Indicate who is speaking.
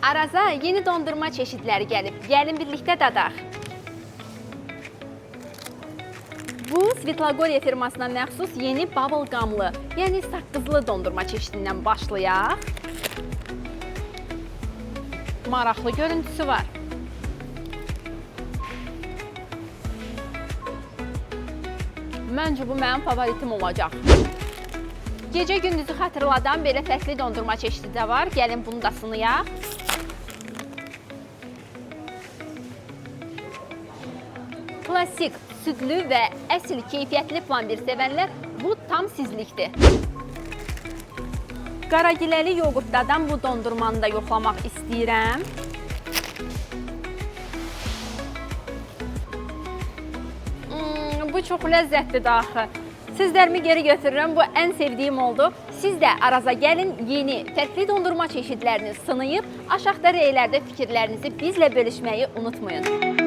Speaker 1: Araza yeni dondurma çeşidləri gəlib. Gəlin birlikdə dadaq. Bu, Svetlogorye firmasına məxsus yeni bubble gumlı, yəni saqqızlı dondurma çeşidindən başlayaq. Maraqlı görüntüsü var. Məncə bu mənim favoritim olacaq. Gecə gündüzü xatırladan belə fərqli dondurma çeşidi də var. Gəlin bunu da sınayaq. Klassik, südlü və əsl keyfiyyətli plambir sevənlər bu tam sizlikdir. Qaragiləli yoğurtdadan bu dondurmanı da yoxlamaq istəyirəm. Bu çox ləzzətlidir axı. Sizlərimi geri götürürəm, bu ən sevdiyim oldu. Siz də Araza gəlin, yeni, fərqli dondurma çeşidlərini sınayıb, aşağıda reylərdə fikirlərinizi bizlə bölüşməyi unutmayın.